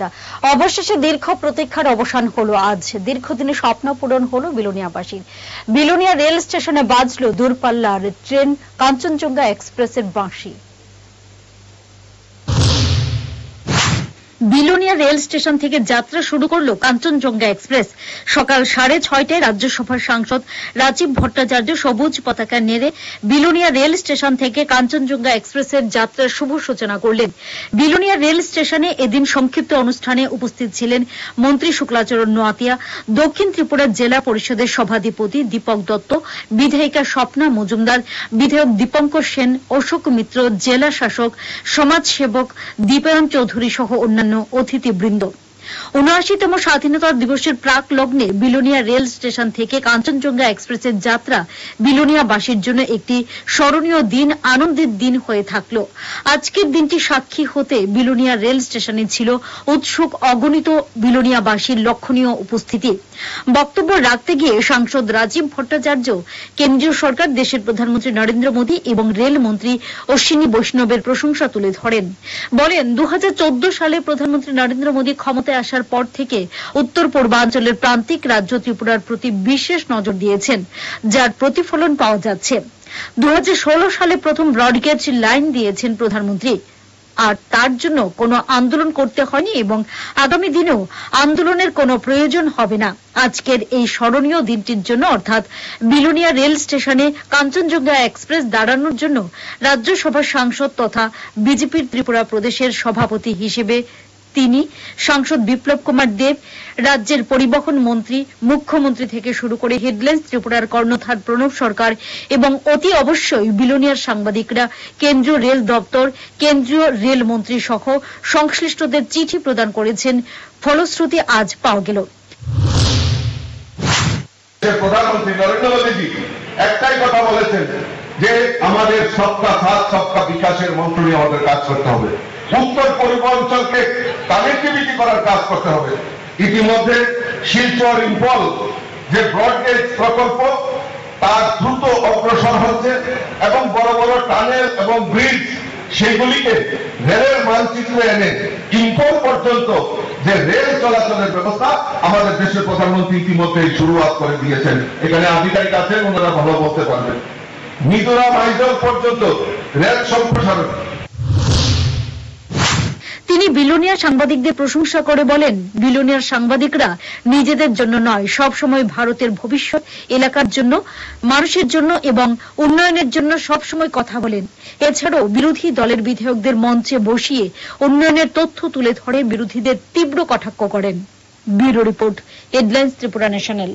বার্তা। অবশেষে দীর্ঘ প্রতীক্ষার অবসান হলো আজ। দীর্ঘদিনের স্বপ্ন পূরণ হলো বিলোনিয়াবাসীর। বিলোনিয়া রেল স্টেশনে বাজলো দূরপাল্লার ট্রেন কাঞ্চনজঙ্ঘা এক্সপ্রেসের বাঁশি। বিলোনিয়া রেল স্টেশন থেকে যাত্রা শুরু করলো কাঞ্চনজঙ্ঘা এক্সপ্রেস। সকাল 6:30টায় রাজ্যসভার সাংসদ রাজীব ভট্টাচার্য সবুজ পতাকা নেড়ে বিলোনিয়া রেল স্টেশন থেকে কাঞ্চনজঙ্ঘা এক্সপ্রেসের যাত্রার শুভ সূচনা করলেন। বিলোনিয়া রেল স্টেশনে এদিন সংক্ষিপ্ত অনুষ্ঠানে উপস্থিত ছিলেন মন্ত্রী শুক্লাচরণ নোয়াতিয়া, দক্ষিণ ত্রিপুরা জেলা পরিষদের সভাধিপতি দীপক দত্ত, বিধায়িকা স্বপ্না মজুমদার, বিধায়ক দীপঙ্কর সেন, অশোক মিত্র, জেলা শাসক, সমাজসেবক দীপায়ন চৌধুরী সহ অন্যান্য অতিথিবৃন্দ। ৭৯তম স্বাধীনতা দিবসের প্রাক লগ্নে বিলোনিয়া রেল স্টেশন থেকে কাঞ্চনজঙ্ঘা এক্সপ্রেসের যাত্রা বিলোনিয়াবাসীর জন্য একটি স্মরণীয় দিন, আনন্দের দিন হয়ে থাকল। আজকের দিনটি সাক্ষী হতে বিলোনিয়া রেল স্টেশনে ছিল উৎসুক অগণিত বিলোনিয়াবাসীর লক্ষণীয় উপস্থিতি। বক্তব্য রাখতে গিয়ে সাংসদ রাজীব ভট্টাচার্য কেন্দ্রীয় সরকার, দেশের প্রধানমন্ত্রী নরেন্দ্র মোদী এবং রেলমন্ত্রী অশ্বিনী বৈষ্ণবের প্রশংসা তুলে ধরেন। বলেন, ২০১৪ সালে প্রধানমন্ত্রী নরেন্দ্র মোদী ক্ষমতায় আসার পর থেকে উত্তর পূর্বাঞ্চলের প্রান্তিক রাজ্য ত্রিপুরার প্রতি বিশেষ নজর দিয়েছেন, যার প্রতিফলন পাওয়া যাচ্ছে। ২০১৬ সালে প্রথম ব্রডগেজ লাইন দিয়েছেন প্রধানমন্ত্রী, আর তার জন্য কোনো আন্দোলন করতে হয়নি এবং আগামী দিনেও আন্দোলনের কোনো প্রয়োজন হবে না। আজকের এই স্মরণীয় দিনটির জন্য অর্থাৎ বিলোনিয়া রেল স্টেশনে কাঞ্চনজঙ্ঘা এক্সপ্রেস দাঁড়ানোর জন্য রাজ্যসভার সাংসদ তথা বিজেপির ত্রিপুরা প্রদেশের সভাপতি হিসেবে তিনি, সাংসদ বিপ্লব কুমার দেব, রাজ্যের পরিবহন মন্ত্রী, মুখ্যমন্ত্রী থেকে শুরু করে হেডলাইন্স ত্রিপুরার কর্ণধার প্রণব সরকার এবং অতি অবশ্যই বিলোনিয়ার সাংবাদিকরা কেন্দ্রীয় রেল দপ্তর, কেন্দ্রীয় রেল মন্ত্রী সহ সংশ্লিষ্টদের চিঠি প্রদান করেছেন। ফলশ্রুতি আজ পাওয়া গেল। প্রধানমন্ত্রী নরেন্দ্র মোদীজি একটাই কথা বলেছেন যে আমাদের সবকা সাথ সবকা বিকাশের মন্ত্র নিয়ে আমাদের কাজ করতে হবে। উত্তর পূর্বাঞ্চলকে কানেক্টিভিটি করার কাজ করতে হবে। ইতিমধ্যে শিলচর ইম্ফল যে ব্রডগেজ প্রকল্প তার দ্রুত অগ্রসর হচ্ছে এবং বড় বড় টানেল এবং ব্রিজ সেগুলিকে রেলের মানচিত্রে এনে ইম্ফল পর্যন্ত যে রেল চলাচলের ব্যবস্থা আমাদের দেশের প্রধানমন্ত্রী ইতিমধ্যে শুরুয়াত করে দিয়েছেন। এখানে আধিকারিক আছেন, ওনারা ভালো বলতে পারবেন। মিজোরাম আইজল পর্যন্ত রেল সম্প্রসারণ। তিনি বিলোনিয়া সাংবাদিকদের প্রশংসা করে বলেন, বিলোনিয়ার সাংবাদিকরা নিজেদের জন্য নয়, সবসময় ভারতের ভবিষ্যৎ, এলাকার জন্য, মানুষের জন্য এবং উন্নয়নের জন্য সবসময় কথা বলেন। এছাড়াও বিরোধী দলের বিধায়কদের মঞ্চে বসিয়ে উন্নয়নের তথ্য তুলে ধরে বিরোধীদের তীব্র কটাক্ষ করেন। Bureau report, headlines Tripura national.